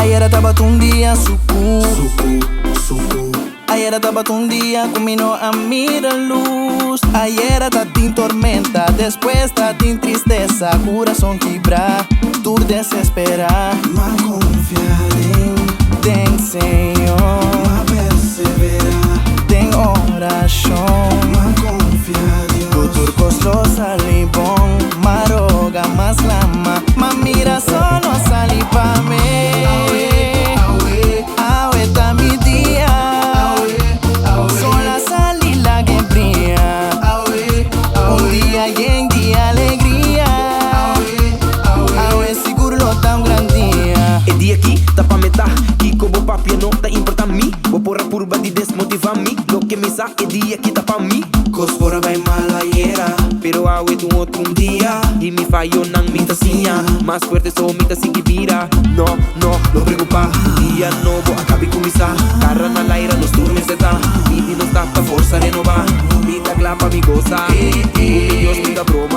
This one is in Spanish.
Ayer estaba un día suku. Suku. Ayer estaba un día comiendo a mirar luz. Ayer estaba en tormenta, después estaba en tristeza. Corazón quebra, tu desespera. Mas confiar Ten Señor, mas persevera. ten oración. Mas confia Dios. Turcos los salibón, maroga más lama. Ma mira solo salí pa' mí. Awe ta mi día. Sola salí la que brilla. Un día y en día alegría. Awe seguro lo tan gran día. E dia aqui, tá pra metade. Que como papi não tá importa a mim. Vou pôr a curva de desmotivar me. Lo que me sa, e dia aqui tá pra mim. Cosfora vai malayera. Pero awe tu outro dia. E me fallo nang minta sinha. Mais fuerte sou minta se que vira. No, preocupa. Dia novo, acabe começar. Carra na laira, nos turmes de tá. Vida não tá pra força renovar. Vida glapa, me goza. O Deus me dá broma.